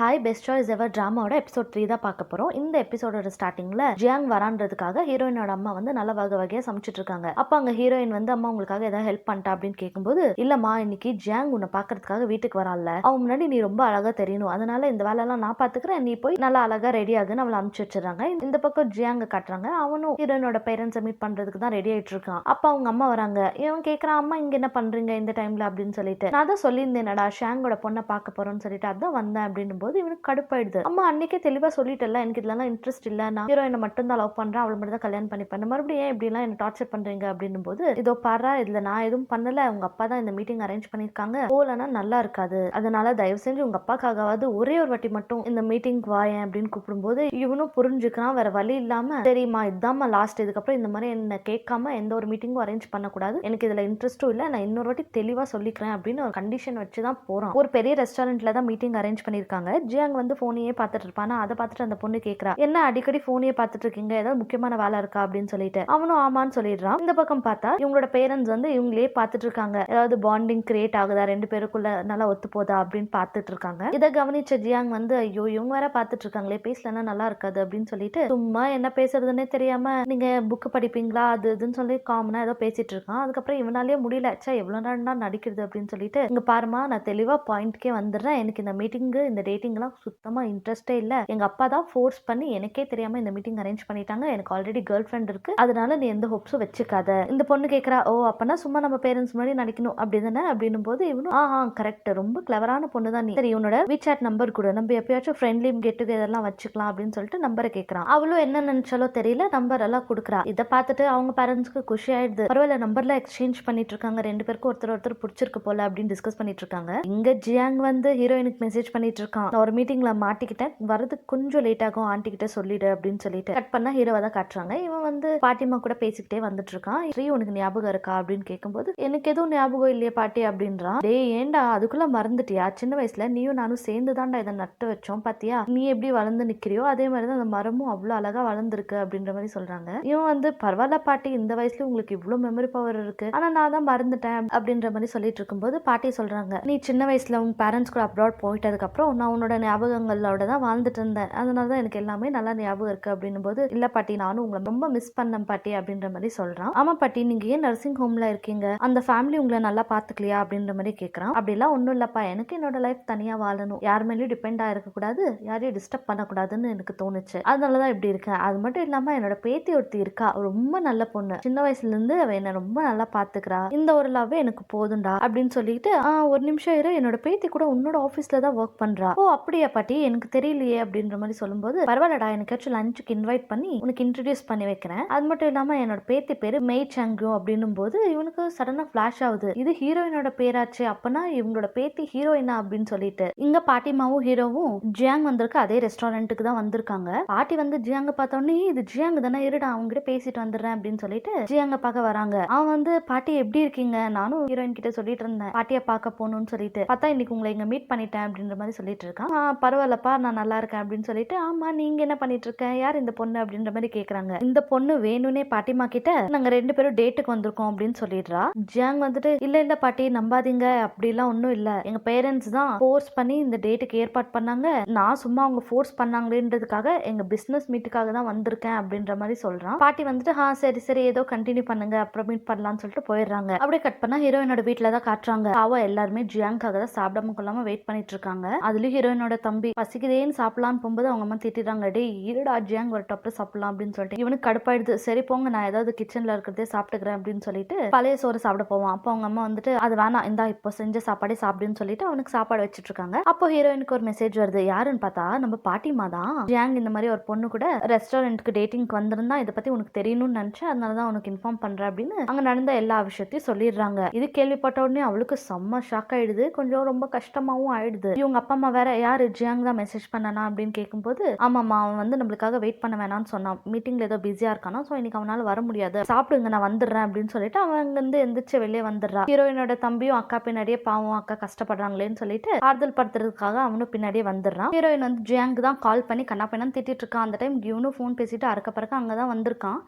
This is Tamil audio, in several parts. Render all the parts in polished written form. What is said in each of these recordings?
ஹாய் பெஸ்ட் சாய்ஸ் எவர் ட்ராமாவோட எபிசோட் 3 தான் பார்க்க போறோம். இந்த எபிசோடோட ஸ்டார்டிங்ல ஜியாங் வரான்றதுக்காக ஹீரோயினோட அம்மா வந்து நல்ல வகையா சமைச்சிட்டு இருக்காங்க. அப்ப அங்க ஹீரோயின் வந்து அம்மா உங்களுக்காக ஏதாவது ஹெல்ப் பண்ணிட்டா அப்படின்னு கேட்கும்போது, இல்லம்மா இன்னைக்கு ஜியாங் உன்னை பாக்குறதுக்காக வீட்டுக்கு வரான்ல, அவன் முன்னாடி நீ ரொம்ப அழகா தெரியணும், அதனால இந்த வேலை எல்லாம் நான் பாத்துக்கிறேன், நீ போய் நல்லா அழகா ரெடி ஆகுன்னு அவளை அனுப்பிச்சு வச்சிடறாங்க. இந்த பக்கம் ஜியாங்க காட்டுறாங்க, அவனும் ஹீரோயினோட பேரண்ட்ஸை மீட் பண்றதுக்கு தான் ரெடி ஆயிட்டு இருக்கான். அப்ப அவங்க அம்மா வராங்க. இவன் கேட்கறான், அம்மா இங்க என்ன பண்றீங்க இந்த டைம்ல அப்படின்னு சொல்லிட்டு. நான் தான் சொல்லியிருந்தேனடா ஷாங்கோட பொண்ணை பார்க்க போறோம்னு சொல்லிட்டு அதான் வந்தேன் அப்படின்னும் போது இவனுக்கு கடுப்பாயிடுது. அம்மா அன்னைக்கே தெளிவா சொல்லிட்டல, எனக்கு இதெல்லாம் இன்ட்ரெஸ்ட் இல்ல, நான் ஹீரோயினை மட்டும் தான் லவ் பண்றேன், அவளை மட்டும் தான் கல்யாணம் பண்ணிப்பேன், மறுபடியும் ஏன் இப்படி எல்லாம் என்ன டார்ச்சர் பண்றீங்க அப்படின்னும் போது, இதோ பாரா இதுல நான் எதுவும் பண்ணல, உங்க அப்பா தான் இந்த மீட்டிங் அரேஞ்ச் பண்ணிருக்காங்க, போலனா நல்லா இருக்காது, அதனால தயவு செஞ்சு உங்க அப்பாக்காகவாது ஒரே ஒரு வாட்டி மட்டும் இந்த மீட்டிங் வாயேன் அப்படின்னு கூப்பிடும்போது இவனும் புரிஞ்சுக்கிறான். வேற வழி இல்லாம சரிம்மா இதாம்மா லாஸ்ட், இதுக்கப்புறம் இந்த மாதிரி என்ன கேட்காம எந்த ஒரு மீட்டிங்கும் அரேஞ்ச் பண்ணக்கூடாது, எனக்கு இதுல இன்ட்ரெஸ்டும் இல்ல, நான் இன்னொரு வாட்டி தெளிவா சொல்லிக்கிறேன் அப்படின்னு ஒரு கண்டிஷன் வச்சுதான் போறான். ஒரு பெரிய ரெஸ்டாரண்ட்ல தான் மீட்டிங் அரேஞ்ச் பண்ணிருக்காங்க. ஜியாங் வந்து போனையே பார்த்துட்டு இருப்பானா, அதை பார்த்துட்டு அந்த பொண்ணு கேட்கறா, என்ன அடிக்கடி போனையே பார்த்துட்டு இருக்கீங்க, ஏதாவது முக்கியமான வேலை இருக்கா அப்படின்னு சொல்லிட்டு. அவனும் ஆமான்னு சொல்லிடுறான். இந்த பக்கம் பார்த்தா இவங்களோட பேரண்ட்ஸ் வந்து இவங்களே பார்த்துட்டு இருக்காங்க, ஏதாவது பாண்டிங் கிரியேட் ஆகுதா, ரெண்டு பேருக்குள்ள நல்லா ஒத்து போதா அப்படின்னு பார்த்துட்டு இருக்காங்க. இதை கவனிச்ச ஜியாங் வந்து ஐயோ இவங்க வேற பார்த்துட்டு இருக்காங்களே, பேசலன்னா நல்லா இருக்காது அப்படின்னு சொல்லிட்டு சும்மா என்ன பேசுறதுன்னே தெரியாம நீங்க புக் படிப்பீங்களா அது இதுன்னு சொல்லி காமனா ஏதோ பேசிட்டு இருக்கான். அதுக்கப்புறம் இவனாலேயே முடியல, சே எவ்வளவு நேரம் தான் நடிக்கிறது அப்படின்னு சொல்லிட்டு, இங்க பாருமா நான் தெளிவா பாயிண்ட்கே வந்துடுறேன், எனக்கு இந்த மீட்டிங் இந்த டேட்டிங் எல்லாம் சுத்தமா இன்ட்ரெஸ்டே இல்ல, எங்க அப்பா தான் ஃபோர்ஸ் பண்ணி எனக்கே தெரியாம இந்த மீட்டிங் அரேஞ்ச் பண்ணிட்டாங்க, எனக்கு ஆல்ரெடி கேர்ள் ஃப்ரெண்ட் இருக்கு, அதனால நீ எந்த ஹோப்ஸும் வச்சுக்காத. இந்த பொண்ணு கேட்கறா, ஓ அப்பனா சும்மா நம்ம பேரண்ட்ஸ் முன்னாடி நடிக்கணும் அப்படிதானே அப்படின்னும் போது இவனும் கரெக்ட், ரொம்ப கிளவரான பொண்ணு தான் நீ, சரி உன்னோட விசாட் நம்பர் கூட நம்ம எப்பயாச்சும் ஃப்ரெண்ட்லி கெட் டுகெதர்லாம் வச்சுக்கலாம் அப்படின்னு சொல்லிட்டு நம்பரை கேட்கறான். அவளும் என்ன நினைச்சாலோ தெரியல, நம்பர் எல்லாம் கொடுக்குறா. இதை பார்த்துட்டு அவங்க பேரண்ட்ஸ்க்கு குஷி ஆயிடுது, பரவாயில்ல நம்பர்ல எக்ஸ்சேஞ்ச் பண்ணிட்டு இருக்காங்க, ரெண்டு பேருக்கும் ஒருத்தர் பிடிச்சிருக்கு போல அப்படின்னு டிஸ்கஸ் பண்ணிட்டு இருக்காங்க. இங்க ஜியாங் வந்து ஹீரோயினுக்கு மெசேஜ் பண்ணிட்டு இருக்கான், நான் ஒரு மீட்டிங்ல மாட்டிக்கிட்டேன், வரது கொஞ்சம் லேட் ஆகும், ஆண்டி கிட்ட சொல்லிடு அப்படின்னு சொல்லிட்டு கட் பண்ணா ஹீரோவை தான் காட்டுறாங்க. இவன் வந்து பாட்டிமா கூட பேசிக்கிட்டே வந்துட்டு இருக்கான். ஸ்ரீ உனக்கு ஞாபகம் இருக்கா அப்படின்னு கேட்கும்போது எனக்கு எதுவும் ஞாபகம் இல்லையே பாட்டி அப்படின்றான். டே ஏண்டா அதுக்குள்ள மறந்துட்டியா, சின்ன வயசுல நீயும் நானும் சேர்ந்து தான்டா இதை நட்டு வச்சோம், பாத்தியா நீ எப்படி வளர்ந்து நிக்கிறியோ அதே மாதிரிதான் அந்த மரமும் அவ்வளவு அழகா வளர்ந்துருக்கு அப்படின்ற மாதிரி சொல்றாங்க. இவன் வந்து பரவாயில்ல பாட்டி, இந்த வயசுல உங்களுக்கு இவ்வளவு மெமரி பவர் இருக்கு, ஆனா நான் தான் மறந்துட்டேன் அப்படின்ற மாதிரி சொல்லிட்டு இருக்கும்போது பாட்டி சொல்றாங்க, நீ சின்ன வயசுல உங்க பேரண்ட்ஸ் கூட அப்ராட் போயிட்டதுக்கு அப்புறம் நான் உன்னோட ஞாபகங்களோட தான் வாழ்ந்துட்டு இருந்தேன், அதனாலதான் எனக்கு எல்லாமே நல்லா ஞாபகம் இருக்கு அப்படின்னும் போது, இல்ல பாட்டி நானும் உங்களை ரொம்ப மிஸ் பண்ணேன் பாட்டி அப்படின்ற மாதிரி சொல்றான். ஆமா பாட்டி நீங்க ஏன் நர்சிங் ஹோம்ல இருக்கீங்க, அந்த ஃபேமிலி உங்களை நல்லா பாத்துக்கலையா அப்படின்ற மாதிரி கேட்கறான். அப்படிலாம் ஒண்ணும் இல்லப்பா, எனக்கு என்னோட லைஃப் தனியா வாழணும், யார் மேலேயும் டிபெண்ட் ஆயிருக்க கூடாது, யாரையும் டிஸ்டர்ப் பண்ணக்கூடாதுன்னு எனக்கு தோணுச்சு, அதனாலதான் இப்படி இருக்கேன். அது மட்டும் இல்லாம என்னோட பேத்தி ஒருத்தி இருக்கா, ரொம்ப நல்ல பொண்ணு, சின்ன வயசுல இருந்து அவ என்ன ரொம்ப நல்லா பாத்துக்கிறா, இந்த ஒரு லவ் எனக்கு போதும்டா அப்படின்னு சொல்லிட்டு, ஒரு நிமிஷம் இரு, என்னோட பேத்தி கூட உன்னோட ஆபீஸ்ல தான் ஒர்க் பண்றா, ஓ அப்படியா பாட்டி எனக்கு தெரியலையே அப்படின்ற மாதிரி சொல்லும்போது, பரவாயில்லடா எனக்காச்சும் லஞ்சுக்கு இன்வைட் பண்ணி உனக்கு இன்ட்ரடியூஸ் பண்ணி வைக்கிறேன், அது மட்டும் இல்லாம என்னோட பேத்தி பேரு மெய் சாங்கு அப்படின்னும் போது இவனுக்கு சடனா பிளாஷ் ஆகுது, இது ஹீரோயினோட பேராச்சு, அப்பனா இவங்களோட பேத்தி ஹீரோயினா அப்படின்னு சொல்லிட்டு. இங்க பாட்டிமாவும் ஹீரோவும் ஜியாங் வந்திருக்க அதே ரெஸ்டாரண்ட்டுக்கு தான் வந்திருக்காங்க. பாட்டி வந்து ஜியாங்க பார்த்தோன்னே இது ஜியாங் தானே, இருடா அவங்க கிட்ட பேசிட்டு வந்துடுறேன் அப்படின்னு சொல்லிட்டு ஜியாங்க பார்க்க வராங்க. அவன் வந்து பாட்டி எப்படி இருக்கீங்க, நானும் ஹீரோயின் கிட்ட சொல்லிட்டு இருந்தேன் பாட்டியை பார்க்க போகணும்னு சொல்லிட்டு, பார்த்தா இன்னைக்கு உங்களை இங்க மீட் பண்ணிட்டேன் அப்படின்ற மாதிரி சொல்லிட்டு இருக்கான். பரவாயில்லப்பா நான் நல்லா இருக்கேன் அப்படின்னு சொல்லிட்டு, ஆமா நீங்க என்ன பண்ணிட்டு இருக்க, யார் இந்த பொண்ணு அப்படின்ற மாதிரி கேக்குறாங்க. இந்த பொண்ணு வேணும்னே பாட்டிமா கிட்ட நாங்க ரெண்டு பேரும் டேட்டுக்கு வந்திருக்கோம் அப்படின்னு சொல்லிடுறா. ஜியாங் வந்துட்டு இல்ல இல்ல பாட்டி நம்பாதீங்க, அப்படிலாம் ஒண்ணும் இல்ல, எங்க பேரண்ட்ஸ் தான் ஃபோர்ஸ் பண்ணி இந்த டேட்டுக்கு ஏற்பாடு பண்ணாங்க, நான் சும்மா அவங்க ஃபோர்ஸ் பண்ணாங்களேன்றதுக்காக எங்க பிசினஸ் மீட்டுக்காக தான் வந்திருக்கேன் அப்படின்ற மாதிரி சொல்றான். பாட்டி வந்துட்டு சரி சரி ஏதோ கண்டினியூ பண்ணுங்க அப்புறம் மீட் பண்ணலாம்னு சொல்லிட்டு போயிடுறாங்க. அப்படியே கட் பண்ணா ஹீரோயினோட வீட்டுல தான் காட்டுறாங்க. அவ எல்லாருமே ஜியாங்காக தான் சாப்பிடாம கொள்ளாம வெயிட் பண்ணிட்டு இருக்காங்க. அதுலயும் ஹீரோயினோட தம்பி பசிக்குதேன்னு சாப்பிடலான்னு போகும்போது அவங்க அம்மா திட்டிடுறாங்க, டே இருடா ஜியாங் ஒரு டப்பு சாப்பிடலாம் அப்படின்னு சொல்லிட்டு. இவனுக்கு கடுப்பாயிடுது, சரி போங்க நான் ஏதாவது கிச்சன்ல இருக்கிறதே சாப்பிட்டுக்கிறேன் அப்படின்னு சொல்லிட்டு பழைய சோறு சாப்பிட போவான். அப்போ அவங்க அம்மா வந்துட்டு அது வேணாம், இந்தா இப்போ செஞ்ச சாப்பாடே சாப்பிடுன்னு சொல்லிட்டு அவனுக்கு சாப்பாடு வச்சிட்டு இருக்காங்க. அப்போ ஹீரோயினுக்கு ஒரு மெசேஜ் வருது, யாருன்னு பார்த்தா நம்ம பாட்டிமா தான். ஜியாங் இந்த மாதிரி ஒரு பொண்ணு கூட ரெஸ்டாரண்ட்க்கு டேட்டிங்க்கு வந்திருந்தா, இதை பத்தி உனக்கு தெரியணும்னு நினைச்சேன், அதனாலதான் உனக்கு இன்ஃபார்ம் பண்றேன் அப்படின்னு அங்க நடந்த எல்லா விஷயத்தையும் சொல்லிடுறாங்க. இது கேள்விப்பட்ட உடனே அவளுக்கு செம்ம ஷாக் ஆயிடுது, கொஞ்சம் ரொம்ப கஷ்டமாவும் ஆயிடுது. இவங்க அப்பா அம்மா வேற யாரு ஜியாங் தான் மெசேஜ் பண்ணனா அப்படின்னு கேட்கும்போது, ஆமாம்மா அவன் வந்து நம்மளுக்காக வெயிட் பண்ண வேணாம்னு சொன்னான், மீட்டிங்ல ஏதோ பிஸியா இருக்கானா, சோ இன்னைக்கு அவனால வர முடியாது, சாப்பிடுங்க நான் வந்துடுறேன் அப்படின்னு சொல்லிட்டு அவன் அங்க இருந்து எந்திரிச்சு வெளியே வந்துடுறா. ஹீரோயினோட தம்பியும் அக்கா பின்னாடியே பாவம் அக்கா கஷ்டப்படுறாங்களேன்னு சொல்லிட்டு ஆறுதல் படுத்துறதுக்காக அவனும் பின்னாடியே வந்துடுறான். ஹீரோயின் வந்து ஜியாங் தான் கால் பண்ணி கண்ணா பையனா திட்டிட்டு இருக்கான். அந்த டைம் இவனும் ஃபோன் பேசிட்டு அறக்க பறக்க அங்கதான் வந்திருக்கான்.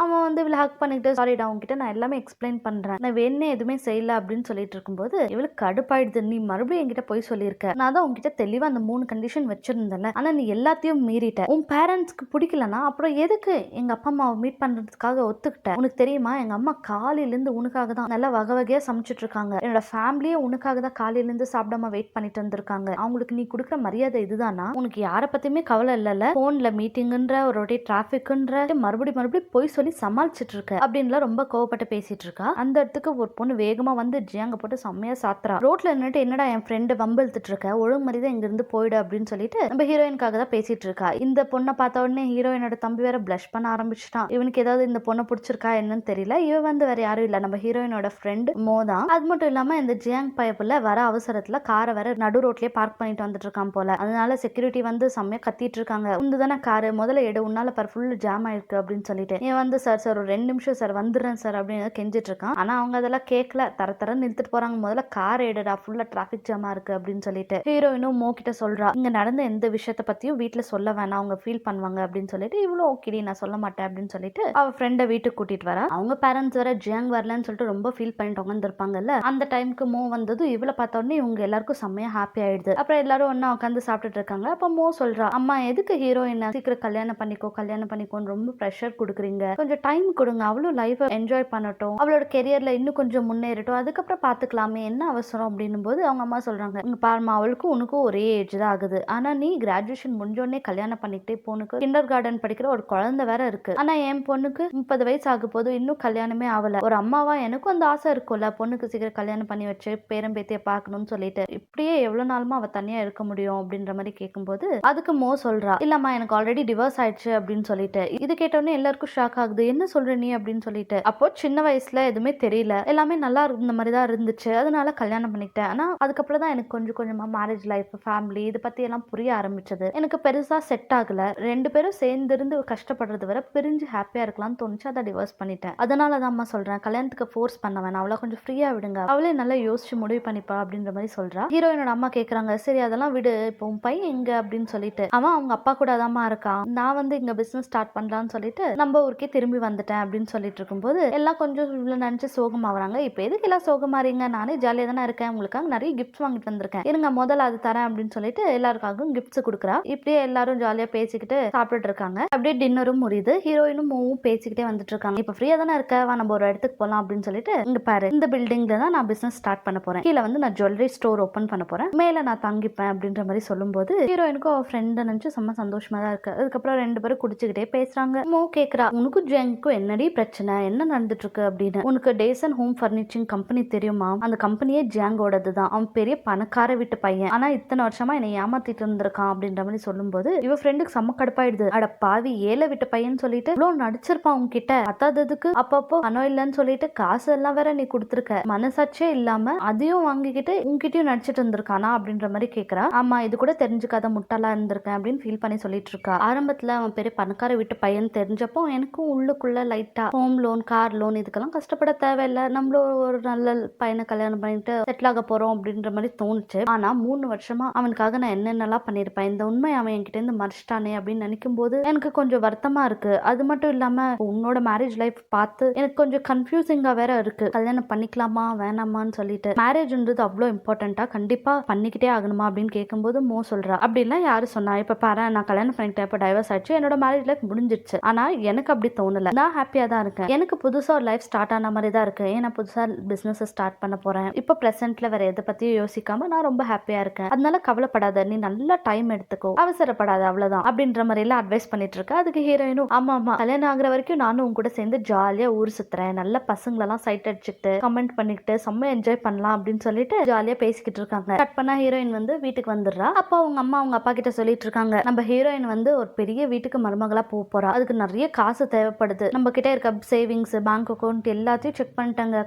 அவன் வந்து இவளை ஹக் பண்ணிக்கிட்டு சாரிடா உங்ககிட்ட நான் எல்லாமே எக்ஸ்பிளைன் பண்றேன், நான் வேணே எதுவுமே செய்யல அப்படின்னு சொல்லிட்டு இருக்கும்போது இவளுக்கு கடுப்பாயிடுது. நீ மறுபடியும் என்கிட்ட போய் சொல்லியிருக்க, நான் தான் உங்ககிட்ட தெளிவா அந்த 3 கண்டிஷன் வச்சிருந்தேன்ல, ஆனா நீ எல்லாத்தையும் மீறிட்ட. உன் பேரண்ட்ஸ்க்கு பிடிக்கலனா அப்புறம் எதுக்கு எங்க அப்பா அம்மாவை மீட் பண்றதுக்காக ஒத்துக்கிட்ட? உனக்கு தெரியுமா எங்க அம்மா காலையில இருந்து உனக்காக தான் நல்லா வகை வகையா சமைச்சிட்டு இருக்காங்க, என்னோட ஃபேமிலியே உனக்காக தான் காலையில இருந்து சாப்பிடாம வெயிட் பண்ணிட்டு வந்திருக்காங்க, அவங்களுக்கு நீ கொடுக்குற மரியாதை இதுதானா? உனக்கு யாரை பத்தியுமே கவலை இல்லைல்ல, போன்ல மீட்டிங்ன்ற ஒரு டிராபிக்ன்ற மறுபடியும் போய் சொல்லி சமாளிச்சிட்டு இருக்க அப்படின்லாம் ரொம்ப கோவப்பட்டு பேசிட்டு இருக்கா. அந்த இடத்துக்கு ஒரு பொண்ணு வேகமா வந்து ஜியாங்க போட்டு செம்மையா சாத்துறா. ரோட்ல நின்னுட்டு என்னடா என் ஃப்ரெண்டு வம்பிழுத்துட்டு இருக்க, ஒழுங்கு மரியாதை இங்க இருந்து போயிடு அப்படின்னு சொல்லிட்டு நம்ம ஹீரோயினுக்காக தான் பேசிட்டு இருக்கா. இந்த பொண்ணை பார்த்த உடனே ஹீரோயினோட தம்பி வேற பிளஷ் பண்ண ஆரம்பிச்சிட்டான். இவனுக்கு ஏதாவது இந்த பொண்ணை பிடிச்சிருக்கா என்னன்னு தெரியல. இவ வந்து வேற யாரும் இல்ல, நம்ம ஹீரோயினோட ஃப்ரெண்ட் மோதான். அது மட்டும் இல்லாம இந்த ஜியாங் பயப்புல வர அவசரத்துல காரை வேற நடு ரோட்லயே பார்க் பண்ணிட்டு வந்துட்டு இருக்கான் போல. அதனால செக்யூரிட்டி வந்து செம்மையா கத்திட்டு இருக்காங்க, உந்துதானே காரு முதல்ல எடு, உன்னால பாரு ஃபுல் ஜாம் ஆயிருக்கு அப்படின்னு சொல்லிட்டு. இவன் வந்து சார் ஒரு 2 நிமிஷம் சார் வந்துடுறேன் சார் அப்படின்னு கெஞ்சிட்டு இருக்கான். ஆனா அவங்க அதெல்லாம் கேட்கல, தர நிறுத்திட்டு போறாங்க. முதல்ல கார் எடுடா ஃபுல்லா டிராபிக் ஜாமா இருக்கு அப்படின்னு சொல்லிட்டு. ஹீரோயினும் மோ கிட்ட சொல்றா, இங்க நடந்த எந்த விஷயத்த பத்தியும் வீட்டுல சொல்ல வேணாம், அவங்க ஃபீல் பண்ணுவாங்க அப்படின்னு சொல்லிட்டு. இவ்வளவு ஓகேடி நான் சொல்ல மாட்டேன் அப்படின்னு சொல்லிட்டு அவ ஃப்ரெண்டை வீட்டுக்கு கூட்டிட்டு வரா. அவங்க பேரண்ட்ஸ் வர ஜியாங் வரலன்னு சொல்லிட்டு ரொம்ப ஃபீல் பண்ணிட்டு உட்காந்துருப்பாங்கல்ல. அந்த டைமுக்கு மோ வந்ததும் இவளை பார்த்த உடனே இவங்க எல்லாருக்கும் செம்மையா ஹாப்பி ஆயிடுது. அப்புறம் எல்லாரும் ஒன்னா உட்காந்து சாப்பிட்டுட்டு இருக்காங்க. அப்ப மோ சொல்றா, அம்மா எதுக்கு ஹீரோயினை சீக்கிரம் கல்யாணம் பண்ணிக்கோன்னு ரொம்ப ப்ரெஷர் கொடுக்குறீங்க, கொஞ்சம் டைம் கொடுங்க, அவளும் லைஃப் என்ஜாய் பண்ணட்டும், அவளோட கெரியர்ல இன்னும் கொஞ்சம் முன்னேறட்டும், அதுக்கப்புறம் பாத்துக்கலாமே, என்ன அவசரம் அப்படின்னும் போது அவங்க அம்மா சொல்றாங்க, இங்க பாருமா அவளுக்கும் உனக்கும் ஒரே ஏஜ் தான் ஆகுது, ஆனா நீ கிராஜுவேஷன் முடிஞ்சோடனே கல்யாணம் பண்ணிக்கிட்டே பொண்ணுக்கு கிண்டர் கார்டன் படிக்கிற ஒரு குழந்தை வேற இருக்கு, ஆனா என் பொண்ணுக்கு 30 வயசு ஆக போது இன்னும் கல்யாணமே ஆகல, ஒரு அம்மாவா எனக்கும் அந்த ஆசை இருக்கும்ல, பொண்ணுக்கு சீக்கிரம் கல்யாணம் பண்ணி வச்சு பேரம்பேத்திய பார்க்கணும்னு சொல்லிட்டு, இப்படியே எவ்வளவு நாளுமா அவ தனியா இருக்க முடியும் அப்படின்ற மாதிரி கேட்கும்போது அதுக்கு மோ சொல்றா, இல்லம்மா எனக்கு ஆல்ரெடி டிவோர்ஸ் ஆயிடுச்சு அப்படின்னு சொல்லிட்டு. இது கேட்டோடனே எல்லாருக்கும் ஷாக் ஆகுது, என்ன சொல்ற நீ அப்படின்னு சொல்லிட்டு. அப்போ சின்ன வயசுல எதுவுமே தெரியல, எல்லாமே நல்லா இருந்த மாதிரி தான் இருந்துச்சு, அதனால கல்யாணம் பண்ணிக்கிட்டேன், ஆனா அதுக்கப்புறம் தான் எனக்கு கொஞ்சம் கொஞ்சமா மேரேஜ் லைஃப் ஃபேமிலி இதை பத்தி எல்லாம் புரிய ஆரம்பிச்சது, எனக்கு பெருசா செட் ஆகல, 2 பேரும் சேர்ந்து இருந்து கஷ்டப்படுறது வர பிரிஞ்சு ஹாப்பியா இருக்கலாம்னு தோணுச்சு, அதை டிவோர்ஸ் பண்ணிட்டேன், அதனால தான் அம்மா சொல்றேன் கல்யாணத்துக்கு ஃபோர்ஸ் பண்ண வேணாம், அவளை கொஞ்சம் ஃப்ரீயா விடுங்க, அவளே நல்லா யோசிச்சு முடிவு பண்ணிப்பா அப்படின்ற மாதிரி சொல்றா. ஹீரோயினோட அம்மா கேக்குறாங்க, சரி அதெல்லாம் விடு, இப்போ உன் பையன் எங்க அப்படின்னு சொல்லிட்டு. அவன் அவங்க அப்பா கூட தாமா இருக்கான், நான் வந்து இங்க பிசினஸ் ஸ்டார்ட் பண்ணலாம்னு சொல்லிட்டு நம்ம ஊருக்கே திரும்பி வந்துட்டேன் அப்படின்னு சொல்லிட்டு இருக்கும்போது எல்லாம் கொஞ்சம் நினைச்சு சோகமாகறாங்க. இப்ப எதுக்கு எல்லாம் சோகமாறீங்க, நானே ஜாலியா தானே இருக்கேன், உங்களுக்காக நிறைய கிஃப்ட்ஸ் வாங்கிட்டு வந்திருக்கேன், இருங்க முதல்ல அது தரேன் அப்படின்னு சொல்லிட்டு எல்லாருக்காகவும் கிஃப்ட்ஸ் கொடுக்குறா. இப்படியே எல்லாரும் ஜாலியா பேசிக்கிட்டு சாப்பிட்டுட்டு இருக்காங்க. அப்படியே டின்னரும் முடியுது. ஹீரோயினும் மூவும் பேசிக்கிட்டே வந்துட்டு இருக்காங்க. இப்ப ஃப்ரீயா தானே இருக்க, வா நம்ம ஒரு இடத்துக்கு போலாம் அப்படின்னு சொல்லிட்டு, இங்க பாரு இந்த பில்டிங்ல தான் நான் பிசினஸ் ஸ்டார்ட் பண்ண போறேன், கீழே வந்து நான் ஜுவல்லரி ஸ்டோர் ஓபன் பண்ண போறேன், மேல நான் தங்கிப்பேன் அப்படின்ற மாதிரி சொல்லும்போது ஹீரோயினுக்கும் அவ ஃப்ரெண்ட் நினைச்சு செம்ம சந்தோஷமா தான் இருக்கு. அதுக்கப்புறம் 2 பேரும் குடிச்சுக்கிட்டே பேசுறாங்க. மோ கேக்குறா, உனக்கும் ஜெங்க்கும் என்னடி பிரச்சனை, என்ன நடந்துட்டு இருக்கு அப்படின்னு. உனக்கு டேஸ் அண்ட் ஹோம் ஃபர்னிச்சிங் கம்பெனி தெரியுமா, அந்த கம்பெனியே ஜியாங்கோடது தான், அவன் பெரிய பணக்கார வீட்டு பையன், ஆனா இத்தனை வருஷமா என்னை ஏமாத்திட்டு இருந்திருக்கான் அப்படின்ற மாதிரி சொல்லும்போது இவ ஃப்ரெண்டுக்கு செம்ம கடுப்பாயிடுது. அட பாவி, ஏழை வீட்டு பையன் சொல்லிட்டு இவ்வளவு நடிச்சிருப்பான் உன்கிட்ட, பத்தாததுக்கு அப்பப்போ பணம் இல்லைன்னு சொல்லிட்டு காசு எல்லாம் வேற நீ கொடுத்துருக்க, மனசாட்சியே இல்லாம அதையும் வாங்கிக்கிட்டு உன்கிட்டயும் நடிச்சிட்டு இருந்திருக்கானா அப்படின்ற மாதிரி கேக்குறா. ஆமா, இது கூட தெரிஞ்சுக்காத முட்டாளா இருந்திருக்கேன் அப்படின்னு ஃபீல் பண்ணி சொல்லிட்டு இருக்கா. ஆரம்பத்துல அவன் பெரிய பணக்கார வீட்டு பையன் தெரிஞ்சப்போ எனக்கும் உள்ளுக்குள்ள லைட்டா ஹோம் லோன் கார் லோன் இதுக்கெல்லாம் கஷ்டப்பட தேவையில்லை, நம்மளும் ஒரு நல்ல பையனை கல்யாணம் பண்ணிட்டு செட்டில் ஆக போறோம் அப்படின்ற மாதிரி தோணுச்சு. ஆனா 3 வருஷமா அவனுக்காக நான் என்னென்னலாம் பண்ணிருப்பேன், இந்த உண்மை அவன் என்கிட்ட இருந்து மறைச்சிட்டானே அப்படின்னு நினைக்கும் போது எனக்கு கொஞ்சம் வருத்தமா இருக்கு. அது மட்டும் இல்லாம உன்னோட மேரேஜ் லைஃப் பார்த்து எனக்கு கொஞ்சம் கன்ஃபியூசிங்கா வேற இருக்கு, கல்யாணம் பண்ணிக்கலாமா வேணாமான்னு சொல்லிட்டு. மேரேஜ்ன்றது அவ்வளோ இம்பார்ட்டன்ட்டா, கண்டிப்பா பண்ணிக்கிட்டே ஆகணுமா அப்படின்னு கேட்கும்போது மோ சொல்றா, அப்படின்லாம் யாரு சொன்னா, இப்ப பாரு நான் கல்யாணம் பண்ணிட்டேன், இப்ப டைவர்ஸ் ஆயிடுச்சு, என்னோட மேரேஜ் லைஃப் முடிஞ்சிருச்சு, ஆனா எனக்கு அப்படி தோணல, நான் ஹாப்பியா தான் இருக்கேன், எனக்கு புதுசா ஒரு லைஃப் ஸ்டார்ட் ஆன மாதிரி தான் இருக்கு, ஏன்னா புதுசா பிசினஸ் ஸ்டார்ட் பண்ண போறேன், இப்ப பிரசன்ட்ல வேற எதை பத்தியும் யோசிக்காம நான் ரொம்ப ஹாப்பியா இருக்கேன், அதனால கவலைப்படாத, நீ நல்லா டைம் எடுத்துக்கோ, அவசரப்படாத, அவ்வளவுதான் அப்படின்ற மாதிரி எல்லாம் அட்வைஸ் பண்ணிட்டு இருக்க. அதுக்கு ஹீரோயினும் ஆமா கல்யாணம் ஆகுற வரைக்கும் நானும் உங்க கூட சேர்ந்து ஜாலியா ஊர் சுத்துறேன், நல்ல பசங்களெல்லாம் சைட் அடிச்சுட்டு கமெண்ட் பண்ணிக்கிட்டு செம்ம என்ஜாய் பண்ணலாம் அப்படின்னு சொல்லிட்டு ஜாலியா பேசிக்கிட்டு இருக்காங்க. கட் பண்ணா ஹீரோயின் வந்து வீட்டுக்கு வந்துடுறா. அப்போ அவங்க அம்மா அவங்க அப்பா கிட்ட சொல்லிட்டு இருக்காங்க, நம்ம ஹீரோயின் வந்து ஒரு பெரிய வீட்டுக்கு மருமகளா போறா, அதுக்கு நிறைய காசு தேவைப்படுது, நம்ம கிட்ட இருக்க சேவிங்ஸ் பேங்க் அக்கௌண்ட் எல்லாத்தையும் செக் பண்ணிட்டாங்க,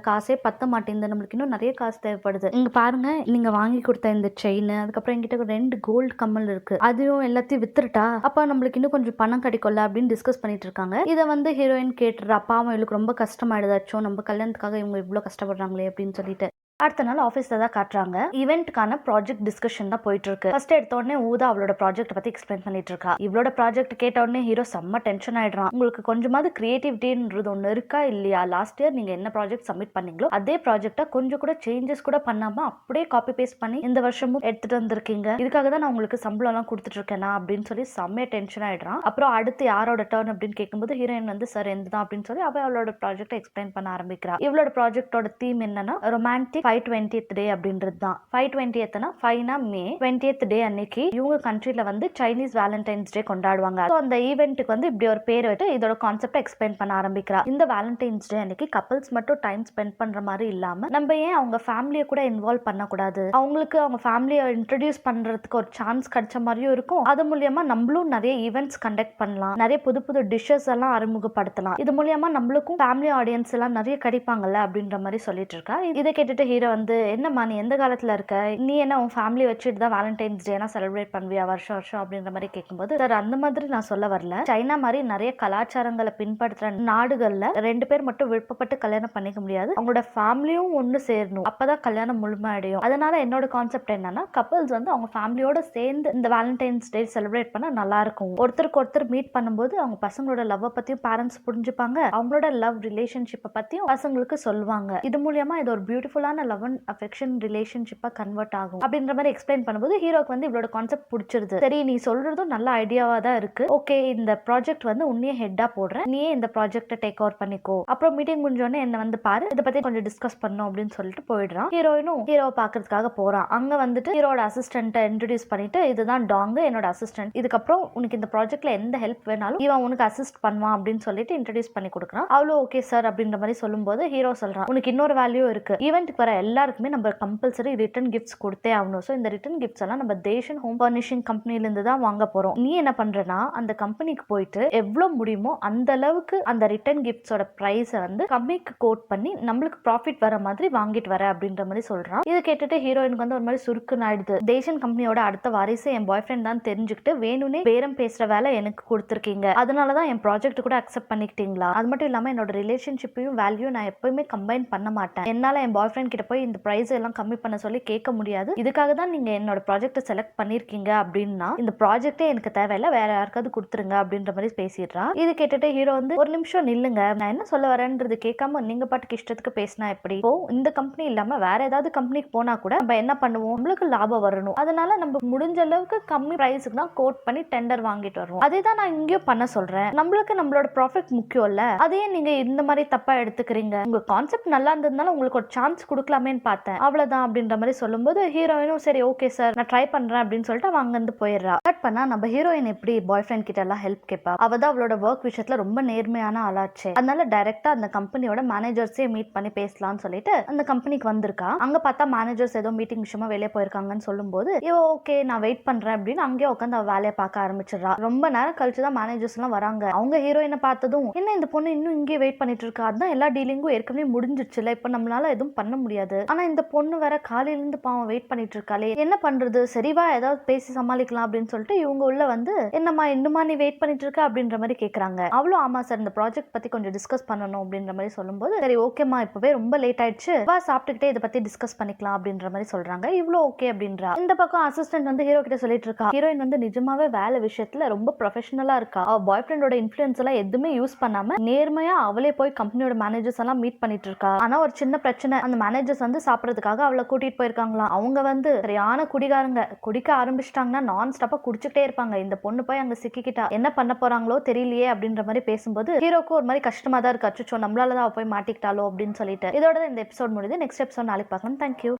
காசே பத்த மாட்டேங்குது, நம்மளுக்கு இன்னும் நிறைய காசு தேவைப்படுது, இங்க பாருங்க நீங்க வாங்கி கொடுத்த இந்த செயின், அதுக்கப்புறம் என்கிட்ட 2 கோல்டு கம்மல் இருக்கு, அதையும் எல்லாத்தையும் வித்துட்டா அப்ப நம்மளுக்கு இன்னும் கொஞ்சம் பணம் கிடைக்கும்ல அப்படின்னு டிஸ்கஸ் பண்ணிட்டு இருக்காங்க. இதை வந்து ஹீரோயின் கேட்டுறா, பாவம் இவளுக்கு ரொம்ப கஷ்டமாயிடுதாச்சும், நம்ம கல்யாணத்துக்காக இவங்க இவ்வளவு கஷ்டப்படுறாங்களே அப்படின்னு சொல்லிட்டு. அடுத்த நாள் ஆஃபீஸ்ல தான் காட்டுறாங்க. ஈவென்ட்கான ப்ராஜெக்ட் டிஸ்கஷன் தான் போயிட்டு இருக்கு. ஃபர்ஸ்ட் எடுத்த உடனே ஊதா அவளோட ப்ராஜெக்ட் பத்தி எக்ஸ்பிளைன் பண்ணிட்டு இருக்கா. இவளோட ப்ராஜெக்ட் கேட்ட உடனே ஹீரோ செம்ம டென்ஷன் ஆயிடுறான். உங்களுக்கு கொஞ்சமாவது கிரியேட்டிவிட்டின்றது ஒன்று இருக்கா இல்லையா? லாஸ்ட் இயர் நீங்க என்ன ப்ராஜெக்ட் சப்மிட் பண்ணீங்களோ அதே ப்ராஜெக்ட்டை கொஞ்சம் கூட சேஞ்சஸ் கூட பண்ணாம அப்படியே காப்பி பேஸ்ட் பண்ணி இந்த வருஷமும் எடுத்துட்டு வந்திருக்கீங்க. இதுக்காக தான் நான் உங்களுக்கு சம்பளம் எல்லாம் கொடுத்துட்டு இருக்கேனா அப்படின்னு சொல்லி செம்மையா டென்ஷன் ஆயிடுறான். அப்புறம் அடுத்து யாரோட டர்ன் அப்படின்னு கேட்கும்போது ஹீரோயின் வந்து சார் எந்த அப்படின்னு சொல்லி அவளோட ப்ராஜெக்ட் எக்ஸ்பிளைன் பண்ண ஆரம்பிக்கிறா. இவளோட ப்ராஜெக்டோட தீம் என்னன்னா ரொமான்டிக் 520th டே அப்படின்றது தான். 520th 5 மே 20th டே அன்னைக்கு இவங்க கண்ட்ரில வந்து சைனீஸ் வேலண்டைன்ஸ் டே கொண்டாடுவாங்க. அந்த ஈவென்ட்டுக்கு வந்து இப்படி ஒரு பேர் வச்சு இதோட கான்செப்ட் எக்ஸ்பிளைன் பண்ண ஆரம்பிக்கிறா. இந்த வேலண்டைன்ஸ் டே அன்னைக்கு கப்பல்ஸ் மட்டும் டைம் ஸ்பெண்ட் பண்ற மாதிரி இல்லாம நம்ம ஏன் அவங்க ஃபேமிலியை கூட இன்வால்வ் பண்ணக்கூடாது? அவங்களுக்கு அவங்க ஃபேமிலியை இன்ட்ரடியூஸ் பண்றதுக்கு ஒரு சான்ஸ் கிடைச்ச மாதிரியும் இருக்கும். அது மூலியமா நம்மளும் நிறைய ஈவென்ட்ஸ் கண்டக்ட் பண்ணலாம், நிறைய புது புது டிஷ்ஷஸ் எல்லாம் அறிமுகப்படுத்தலாம். இது மூலியமா நம்மளுக்கும் ஃபேமிலி ஆடியன்ஸ் எல்லாம் நிறைய கிடைப்பாங்கல்ல அப்படின்ற மாதிரி சொல்லிட்டு இருக்கா. இதை கேட்டுட்டு ஹீரோ வந்து என்னம்மா நீ எந்த காலத்துல இருக்க, நீ என்ன உன் ஃபேமிலி வச்சுட்டு தான் வேலண்டைன்ஸ் டே செலிப்ரேட் பண்ணுவியா வருஷம் வருஷம் அப்படின்ற மாதிரி கேட்கும்போது சார் அந்த மாதிரி நான் சொல்ல வரல. சைனா மாதிரி நிறைய கலாச்சாரங்களை பின்பற்றுற நாடுகள்ல 2 பேர் மட்டும் விருப்பப்பட்டு கல்யாணம் பண்ணிக்க முடியாது, அவங்களோட ஃபேமிலியும் ஒன்று சேரணும், அப்பதான் கல்யாணம் முழுமையடையும். அதனால என்னோட கான்செப்ட் என்னன்னா கப்பல்ஸ் வந்து அவங்க ஃபேமிலியோட சேர்ந்து இந்த வேலண்டைன்ஸ் டே செலிப்ரேட் பண்ண நல்லா இருக்கும். ஒருத்தருக்கு ஒருத்தர் மீட் பண்ணும்போது அவங்க பசங்களோட லவ் பத்தியும் பேரண்ட்ஸ் புரிஞ்சுப்பாங்க, அவங்களோட லவ் ரிலேஷன்ஷிப்பை பத்தியும் பசங்களுக்கு சொல்லுவாங்க. இது மூலியமா இது ஒரு பியூட்டிஃபுல்லான லவ் அண்ட் அஃபெக்ஷன் ரிலேஷன்ஷிப்பா கன்வெர்ட் ஆகும் அப்படின்ற மாதிரி எக்ஸ்பிளைன் பண்ணும்போது ஹீரோக்கு வந்து இவளோட கான்செப்ட் பிடிச்சிருது. சரி நீ சொல்றதும் நல்ல ஐடியாவா தான் இருக்கு, ஓகே இந்த ப்ராஜெக்ட் வந்து உன்னையே ஹெட்டா போடுறேன், நீயே இந்த ப்ராஜெக்ட்டை டேக் ஓவர் பண்ணிக்கோ, அப்புறம் மீட்டிங் முடிஞ்சோடனே என்ன வந்து பாரு, இதை பத்தி கொஞ்சம் டிஸ்கஸ் பண்ணும் அப்படின்னு சொல்லிட்டு போயிடுறான். ஹீரோயினும் ஹீரோவை பாக்குறதுக்காக போறான். அங்க வந்துட்டு ஹீரோட அசிஸ்டன்ட்டை இன்ட்ரோடியூஸ் பண்ணிட்டு இதுதான் டாங் என்னோட அசிஸ்டன்ட், இதுக்கப்புறம் உனக்கு இந்த ப்ராஜெக்ட்ல எந்த ஹெல்ப் வேணாலும் இவன் உனக்கு அசிஸ்ட் பண்ணுவான் அப்படின்னு சொல்லிட்டு இன்ட்ரோடியூஸ் பண்ணி கொடுக்குறான். அவ்வளோ ஓகே சார் அப்படின்ற மாதிரி சொல்லும்போது ஹீரோ சொல்றான் உனக்கு இன்னொரு வேல்யூ இருக்கு, ஈவென்ட்க்கு வர எல்லாருக்குமே நம்ம கம்பல்சரி ரிட்டர்ன் கிஃப்ட்ஸ் கொடுத்தே ஆகணும். ஸோ இந்த ரிட்டர்ன் கிஃப்ட்ஸ் எல்லாம் நம்ம தேஷன் ஹோம் பர்னிஷிங் கம்பெனில இருந்து தான் வாங்க போறோம். நீ என்ன பண்றனா அந்த கம்பெனிக்கு போயிட்டு எவ்வளவு முடியுமோ அந்த அளவுக்கு அந்த ரிட்டர்ன் கிஃப்ட்ஸோட பிரைஸை வந்து கம்மிக்கு கோட் பண்ணி நம்மளுக்கு ப்ராஃபிட் வர மாதிரி வாங்கிட்டு வர அப்படின்ற மாதிரி சொல்றான். இதை கேட்டுட்டு ஹீரோயினுக்கு வந்து ஒரு மாதிரி சுருக்குன்னு ஆயிடுது. தேஷன் கம்பெனியோட அடுத்த வாரிசு என் பாய் ஃப்ரெண்ட் தான் தெரிஞ்சுக்கிட்டு வேணும்னே பேரம் பேசுற வேலை எனக்கு கொடுத்துருக்கீங்க, அதனாலதான் என் ப்ராஜெக்ட் கூட அக்செப்ட் பண்ணிக்கிட்டீங்களா? அது மட்டும் இல்லாம என்னோட ரிலேஷன்ஷிப்பையும் வேல்யூ நான் எப்பவுமே கம்பைன் பண்ண மாட்டேன், என்னால என் பாய் ஃப்ரெண்ட் கிட்ட போய் இந்த பிரைஸ் எல்லாம் கம்மி பண்ண சொல்லி கேட்க முடியாது, இதுக்காக தான் நீங்க என்னோட ப்ராஜெக்ட் செலக்ட் பண்ணிருக்கீங்க அப்படின்னா இந்த ப்ராஜெக்டே எனக்கு தேவையில்லை, வேற யாருக்காவது கொடுத்துருங்க அப்படின்ற மாதிரி பேசிடுறா. இது கேட்டுட்டு ஹீரோ வந்து ஒரு நிமிஷம் நில்லுங்க, நான் என்ன சொல்ல வரேன்றது கேட்காம நீங்க பாட்டுக்கு இஷ்டத்துக்கு பேசினா எப்படி? இப்போ இந்த கம்பெனி இல்லாம வேற ஏதாவது கம்பெனிக்கு போனா கூட நம்ம என்ன பண்ணுவோம், நம்மளுக்கு லாபம் வரணும், அதனால நம்ம முடிஞ்ச அளவுக்கு கம்மி பிரைஸுக்கு தான் கோட் பண்ணி டெண்டர் வாங்கிட்டு வருவோம். அதே தான் நான் இங்கேயும் பண்ண சொல்றேன், நம்மளுக்கு நம்மளோட ப்ராஃபிட் முக்கியம் இல்ல, அதே நீங்க இந்த மாதிரி தப்பா எடுத்துக்கிறீங்க, உங்க கான்செப்ட் நல்லா இருந்ததுனால உங்களுக்கு ஒரு சான்ஸ் கொடுக்கலாமேன்னு பார்த்தேன், அவ்வளவுதான் அப்படின்ற மாதிரி சொல்லும்போது ஹீரோயினும் சரி ஓகே சார் நான் ட்ரை பண்றேன் அப்படின்னு சொல்லிட்டு அவ அங்கிருந்து போயிடுறா. கட் பண்ணா நம்ம ஹீரோயின் எப்படி பாய் ஃப்ரெண்ட் கிட்ட எல்லாம் ஹெல்ப் கேட்பா, அவதான் அவளோட ஒர்க் விஷயத்துல ரொம்ப நேர்மையான ஆளாச்சு, அதனால டைரக்டா அந்த கம்பெனியோட மேனேஜர்ஸே மீட் பண்ணி பேசலாம்னு சொல்லிட்டு அந்த கம்பெனிக்கு வந்திருக்கா. அங்க பார்த்தா மேனேஜர்ஸ் ஏதோ மீட்டிங் விஷயமா வெளியே போயிருக்காங்கன்னு சொல்லும்போது இவ ஓகே நான் வெயிட் பண்றேன் அப்படின்னு அங்கேயே உட்காந்து அவ வேலையை பார்க்க ஆரம்பிச்சிடறா. ரொம்ப நேரம் கழிச்சுதான் மேனேஜர்ஸ் எல்லாம் வராங்க. அவங்க ஹீரோயினை பார்த்ததும் என்ன இந்த பொண்ணு இன்னும் இங்கே வெயிட் பண்ணிட்டு இருக்கா, அதான் எல்லா டீலிங்கும் ஏற்கனவே முடிஞ்சிருச்சுல, இப்ப நம்மளால எதுவும் பண்ண முடியாது, ஆனா இந்த பொண்ணு வேற காலையில இருந்து பாவம் வெயிட் பண்ணிட்டு இருக்காளே என்ன பண்றது, சரிவா ஏதாவது பேசி சமாளிக்கலாம் அப்படின்னு சொல்லிட்டு இவங்க உள்ள வந்து என்னம்மா இன்னுமா நீ வெயிட் பண்ணிட்டு இருக்க அப்படின்ற மாதிரி கேக்குறாங்க. அவ்வளோ ஆமா சார் இந்த ப்ராஜெக்ட் பத்தி கொஞ்சம் டிஸ்கஸ் பண்ணணும் அப்படின்ற மாதிரி சொல்லும்போது சரி ஓகேமா இப்பவே ரொம்ப லேட் ஆயிடுச்சு வா சாப்பிட்டுக்கிட்டே இதை பத்தி டிஸ்கஸ் பண்ணிக்கலாம் அப்படின்ற மாதிரி சொல்றாங்க. இவ்வளோ ஓகே அப்படின்றா. இந்த பக்கம் அசிஸ்டன்ட் வந்து ஹீரோ கிட்ட சொல்லிட்டு இருக்கா, ஹீரோயின் வந்து நிஜமாவே வேலை விஷயத்துல ரொம்ப ப்ரொஃபஷனலா இருக்கா, அவ பாய் ஃப்ரெண்டோட இன்ஃபுளுன்ஸ் எல்லாம் எதுவுமே யூஸ் பண்ணாம நேர்மையா அவளே போய் கம்பெனியோட மேனேஜர்ஸ் எல்லாம் மீட் பண்ணிட்டு இருக்கா. ஆனா ஒரு சின்ன பிரச்சனை, அந்த மேனேஜர்ஸ் வந்து சாப்பிடறதுக்காக அவளை கூட்டிட்டு போயிருக்காங்களாம். அவங்க வந்து சரியான குடிகாரங்க, குடிக்க ஆரம்பிச்சிட்டாங்கன்னா நான் ஸ்டாப்பா குடிச்சுட்டே இருப்பாங்க. இந்த பொண்ணு போய் அங்க சிக்கிக்கிட்டா என்ன பண்ண போறாங்களோ தெரியலையே அப்படின்ற மாதிரி பேசும்போது ஹீரோக்கு ஒரு மாதிரி கஷ்டமா தான் இருக்கு, அச்சோ நம்மளாலதான் அவ போய் மாட்டிக்கிட்டாலோ அப்படின்னு சொல்லிட்டு. இதோட இந்த எபிசோட் முடியுது. நெக்ஸ்ட் எபிசோட் நாளைக்கு பார்க்கலாம். தேங்க்யூ.